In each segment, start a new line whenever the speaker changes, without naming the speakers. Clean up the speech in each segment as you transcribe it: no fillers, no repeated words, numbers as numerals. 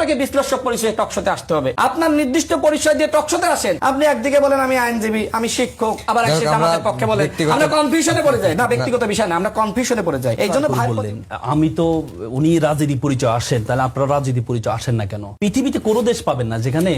আপনাকে বিশ্লেষক পরিচয় টকশোতে আসতে হবে। আপনার নির্দিষ্ট পরিচয় দিয়ে টকশোতে আসেন, আপনি একদিকে বলেন আমি আইনজীবী, আমি শিক্ষক, আবার একদিকে আমাদের পক্ষে বলেন, আমরা কনফিউশনে পড়ে যাই। না, ব্যক্তিগত বিষয় না, আমরা কনফিউশনে পড়ে যাই। এই জন্য ভাই
বললেন আমি তো উনি রাজনীতি পরিচয় আসেন, তাহলে আপনারা রাজনীতি পরিচয় আসেন না কেন? পৃথিবীতে কোনো দেশ পাবেন না যেখানে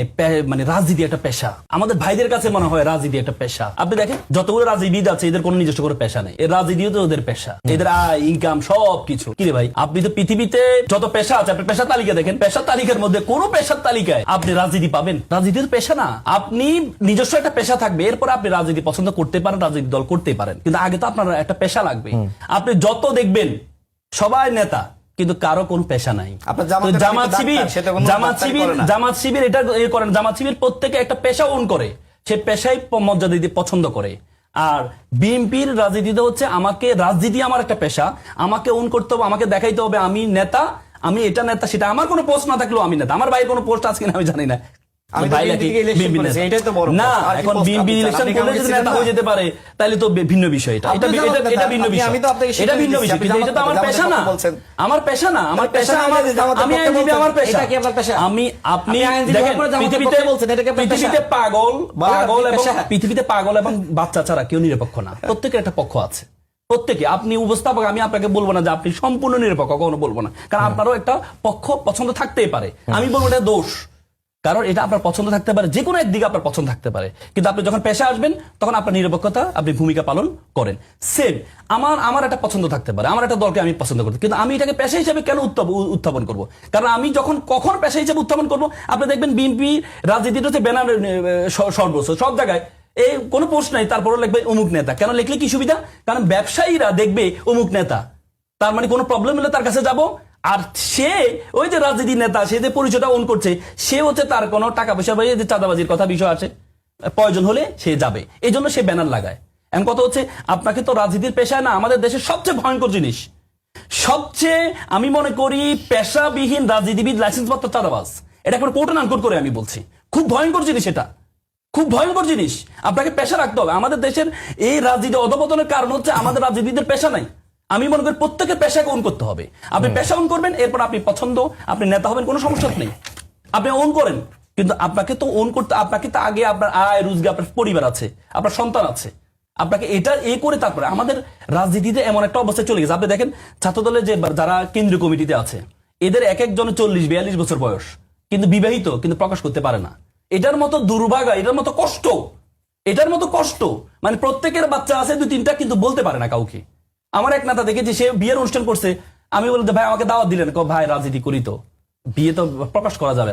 মানে রাজনীতি একটা পেশা। আমাদের ভাইদের কাছে মনে হয় রাজনীতি একটা পেশা। আপনি দেখেন যতগুলো রাজনীতিবিদ আছে এদের কোনো নিজস্ব করে পেশা নেই, এর রাজনীতিও তো ওদের পেশা, এদের আয় ইনকাম সবকিছু। কি রে ভাই, আপনি তো পৃথিবীতে যত পেশা আছে আপনি পেশার তালিকা দেখেন, পেশার তালিকার মধ্যে কোন পেশার তালিকায় আপনি রাজনীতি পাবেন? রাজনীতির পেশা না। আপনি নিজস্ব একটা পেশা থাকবে, এরপর আপনি রাজনীতি পছন্দ করতে পারেন, রাজনীতি দল করতে পারেন, কিন্তু আগে তো আপনার একটা পেশা লাগবে। আপনি যত দেখবেন সবাই নেতা, কিন্তু কারো কোন পেশা নাই। জামাত শিবির এটা করেন, জামাত শিবির প্রত্যেকে একটা পেশা ওন করে, সে পেশায় মর্যাদা দিতে পছন্দ করে। আর বিএনপির রাজনীতিতে হচ্ছে আমাকে রাজনীতি আমার একটা পেশা, আমাকে ওন করতে হবে, আমাকে দেখাইতে হবে আমি নেতা, আমি এটা নেতা সেটা। আমার কোনো পোস্ট না থাকলেও আমি নেতা। আমার বাইরে কোনো পোস্ট আছে কিনা আমি জানি না। তাহলে তো ভিন্ন বিষয়। এটা ভিন্ন বিষয়, এটা ভিন্ন বিষয়। এটা তো আমার পেশা না, আমার পেশা না, আমার পেশা আমি আইনজীবী, আমার পেশা আমি। আপনি পৃথিবীতে পাগল এবং বাচ্চা ছাড়া কেউ নিরপেক্ষ না, প্রত্যেকের একটা পক্ষ আছে। প্রত্যেকে, আপনি উপস্থাপক, আমি আপনাকে বলবো না যে আপনি সম্পূর্ণ নিরপেক্ষ, কখনো বলবো না, কারণ আপনারও একটা পক্ষ পছন্দ থাকতেই পারে। আমি বলবো এটা দোষ, কারণ এটা আপনার পছন্দ থাকতে পারে, যে কোনো একদিকে আপনার পছন্দ থাকতে পারে, কিন্তু আপনি যখন পেশা আসবেন তখন আপনার নিরপেক্ষতা আপনি ভূমিকা পালন করেন। সেম আমার একটা পছন্দ থাকতে পারে, আমার একটা দলকে আমি পছন্দ করতে, কিন্তু আমি এটাকে পেশা হিসেবে কেন উত্থাপন করব? কারণ আমি কখন পেশা হিসেবে উত্থাপন করব? আপনি দেখবেন বিএনপি রাজনীতিটা হচ্ছে ব্যানার সর্বোচ্চ, সব জায়গায় এই কোনো পোস্ট নাই, তারপরে লিখবে অমুক নেতা। কেন লিখলে কি সুবিধা? কারণ ব্যবসায়ীরা দেখবে অমুক নেতা, তার মানে কোনো প্রবলেম হলে তার কাছে যাব। আর সে ওই যে রাজনীতি নেতা, সে যে পরিচয়টা ওন করছে, সে হচ্ছে তার কোনো টাকা পয়সা বা যে চাঁদাবাজির কথা বিষয় আছে, প্রয়োজন হলে সে যাবে, এই জন্য সে ব্যানার লাগায়। এমন কথা হচ্ছে আপনাকে তো রাজনীতির পেশায় না, আমাদের দেশের সবচেয়ে ভয়ঙ্কর জিনিস, সবচেয়ে আমি মনে করি পেশাবিহীন রাজনীতিবিদ লাইসেন্সপত্র চাঁদাবাজ। এটা এখন কোর্ট অ্যান্ড আনকোর্ট করে আমি বলছি, খুব ভয়ঙ্কর জিনিস, এটা খুব ভয়ঙ্কর জিনিস। আপনাকে পেশা রাখতে হবে। আমাদের দেশের এই রাজনীতি অধপতনের কারণ হচ্ছে আমাদের রাজনীতিবিদদের পেশা নাই। আমি মনে করি প্রত্যেকের পেশাকে ওন করতে হবে। আপনি পেশা ওন করবেন, এরপর আপনি পছন্দ, আপনি নেতা হবেন, কোনো সমস্যা নেই, আপনি ওন করেন। কিন্তু আপনাকে তো ওন করতে, আপনাকে তো আগে আপনার আয় রোজগার, আপনার পরিবার আছে, আপনার সন্তান আছে, আপনাকে এটা করে তারপরে। আমাদের রাজনীতিতে এমন একটা অবস্থায় চলে গেছে, আপনি দেখেন ছাত্রদলের যে যারা কেন্দ্রীয় কমিটিতে আছে, এদের এক একজনের 40-42 বছর বয়স, কিন্তু বিবাহিত, কিন্তু প্রকাশ করতে পারে না। এটার মতো দুর্ভাগা, এটার মতো কষ্ট, মানে প্রত্যেকের বাচ্চা আছে 2-3টা, কিন্তু বলতে পারে না কাউকে। আমার এক নেতা দেখেছি, সে বিয়ের অনুষ্ঠান করছে, আমি বলতে ভাই আমাকে দাওয়াত দিলেন, ভাই রাজনীতি করি তো, বিয়ে তো প্রকাশ করা যাবে।